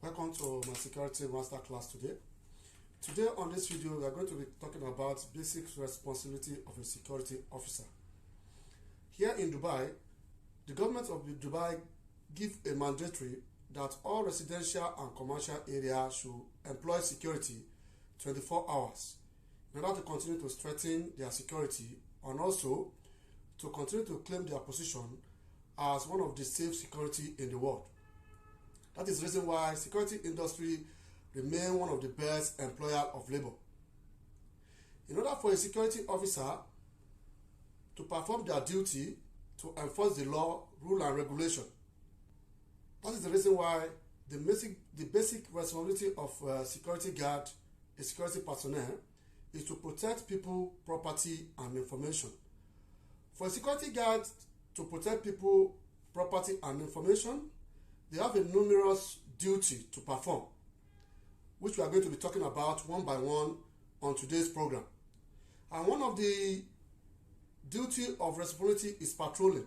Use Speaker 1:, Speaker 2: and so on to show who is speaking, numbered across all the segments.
Speaker 1: Welcome to my security master class today. Today on this video we are going to be talking about basic responsibility of a security officer. Here in Dubai, the government of Dubai give a mandatory that all residential and commercial areas should employ security 24 hours in order to continue to strengthen their security and also to continue to claim their position as one of the safe security in the world. That is the reason why security industry remain one of the best employer of labor. In order for a security officer to perform their duty to enforce the law, rule and regulation, that is the reason why the basic responsibility of a security guard, a security personnel, is to protect people, property and information. For a security guard to protect people, property and information, they have a numerous duty to perform, which we are going to be talking about one by one on today's program. And one of the duty of responsibility is patrolling.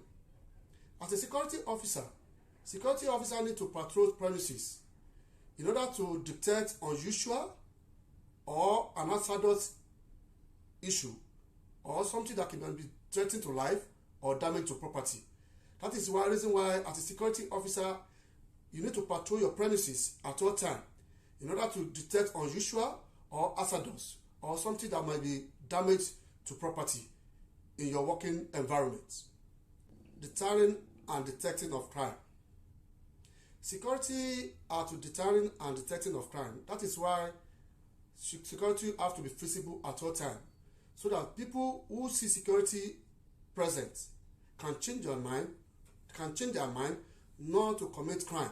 Speaker 1: As a security officer need to patrol premises in order to detect unusual or an hazardous issue or something that can be threatening to life or damage to property. That is one reason why as a security officer you need to patrol your premises at all time in order to detect unusual or hazardous or something that might be damage to property in your working environment. Deterring and detecting of crime. Security are to deterring and detecting of crime. That is why security have to be visible at all time so that people who see security present can change their mind not to commit crime.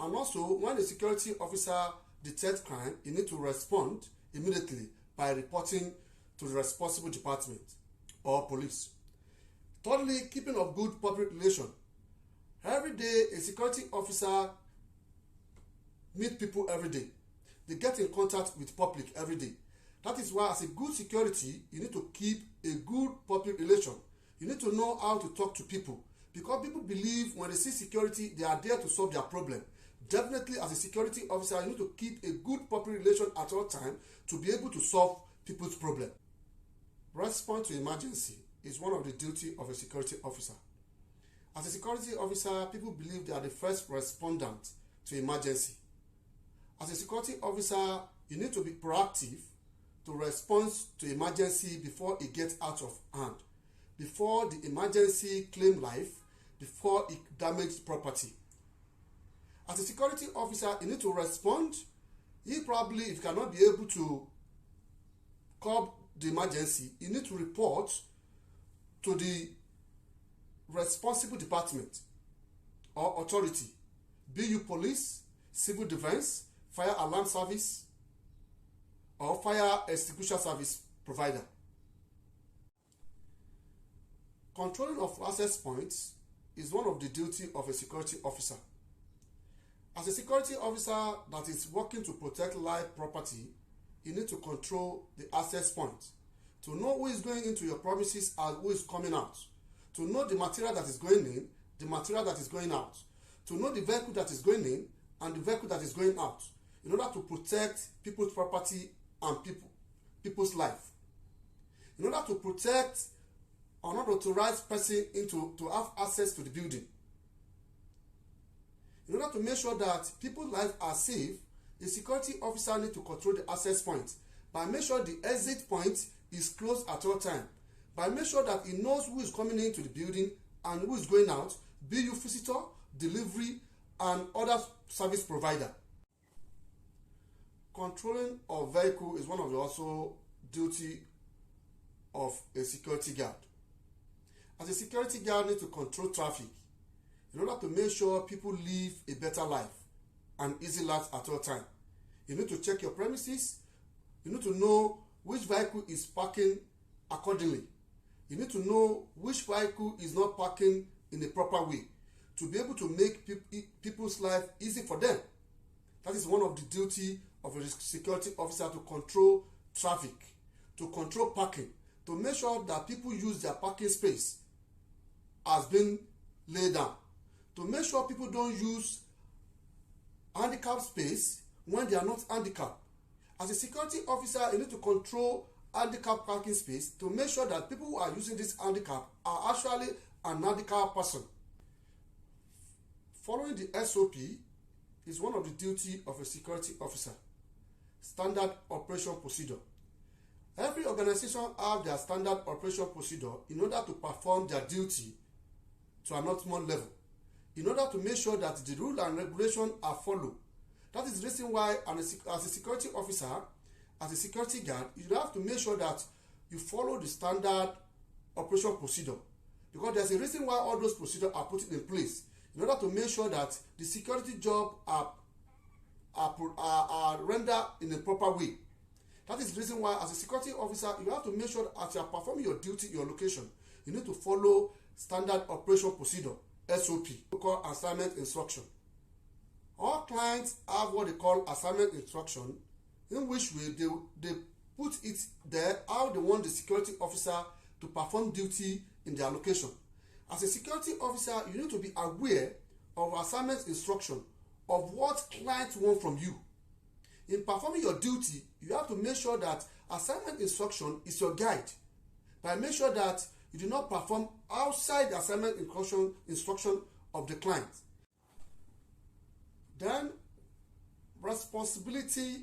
Speaker 1: And also, when a security officer detects crime, he needs to respond immediately by reporting to the responsible department or police. Thirdly, keeping of good public relations. Every day, a security officer meet people every day. They get in contact with public every day. That is why, as a good security, you need to keep a good public relation. You need to know how to talk to people, because people believe when they see security, they are there to solve their problem. Definitely, as a security officer, you need to keep a good public relation at all times to be able to solve people's problem. Response to emergency is one of the duties of a security officer. As a security officer, people believe they are the first respondent to emergency. As a security officer, you need to be proactive to respond to emergency before it gets out of hand, before the emergency claim life, before it damages property. As a security officer, you need to respond. If you cannot be able to curb the emergency, you need to report to the responsible department or authority, be you police, civil defense, fire alarm service, or fire extinguisher service provider. Controlling of access points is one of the duties of a security officer. As a security officer that is working to protect life property, you need to control the access point, to know who is going into your premises and who is coming out, to know the material that is going in, the material that is going out, to know the vehicle that is going in and the vehicle that is going out, in order to protect people's property and people's life. In order to protect an unauthorized person to have access to the building. In order to make sure that people's lives are safe, the security officer needs to control the access point by making sure the exit point is closed at all times, by making sure that he knows who is coming into the building and who is going out, be you visitor, delivery, and other service provider. Controlling of vehicle is one of the also duty of a security guard. As a security guard, you need to control traffic in order to make sure people live a better life and easy life at all time. You need to check your premises. You need to know which vehicle is parking accordingly. You need to know which vehicle is not parking in a proper way to be able to make people's life easy for them. That is one of the duty of a security officer, to control traffic, to control parking, to make sure that people use their parking space as being laid down, to make sure people don't use handicapped space when they are not handicapped. As a security officer, you need to control handicapped parking space to make sure that people who are using this handicap are actually an handicapped person. Following the SOP is one of the duties of a security officer. Standard operation procedure. Every organization have their standard operation procedure in order to perform their duty to an optimal level, in order to make sure that the rule and regulation are followed. That is the reason why as a security officer, as a security guard, you have to make sure that you follow the standard operation procedure, because there's a reason why all those procedures are put in place in order to make sure that the security job are rendered in a proper way. That is the reason why as a security officer, you have to make sure that as you are performing your duty in your location, you need to follow standard operation procedure, SOP, called assignment instruction. All clients have what they call assignment instruction, in which way they put it there how they want the security officer to perform duty in their location. As a security officer, you need to be aware of assignment instruction, of what clients want from you. In performing your duty, you have to make sure that assignment instruction is your guide, by make sure that you do not perform outside the assignment instruction of the client. Then, responsibility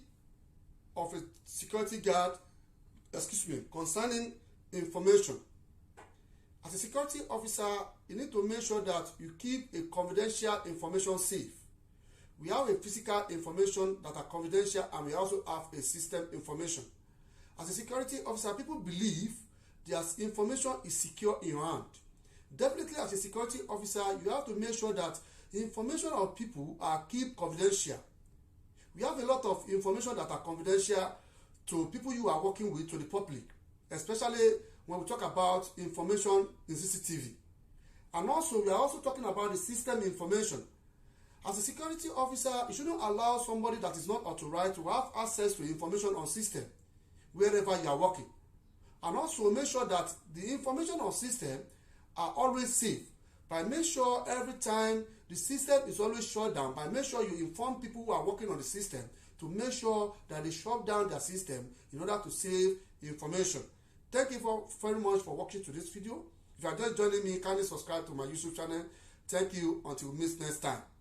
Speaker 1: of a security guard, concerning information. As a security officer, you need to make sure that you keep a confidential information safe. We have a physical information that are confidential, and we also have a system information. As a security officer, people believe their information is secure in your hand. Definitely, as a security officer, you have to make sure that information of people are kept confidential. We have a lot of information that are confidential to people you are working with, to the public, especially when we talk about information in CCTV. And also, we are also talking about the system information. As a security officer, you shouldn't allow somebody that is not authorized to have access to information on system wherever you are working. And also make sure that the information on system are always safe, by make sure every time the system is always shut down, by make sure you inform people who are working on the system to make sure that they shut down their system in order to save information. Thank you very much for watching to this video. If you are just joining me, kindly subscribe to my YouTube channel. Thank you until we meet next time.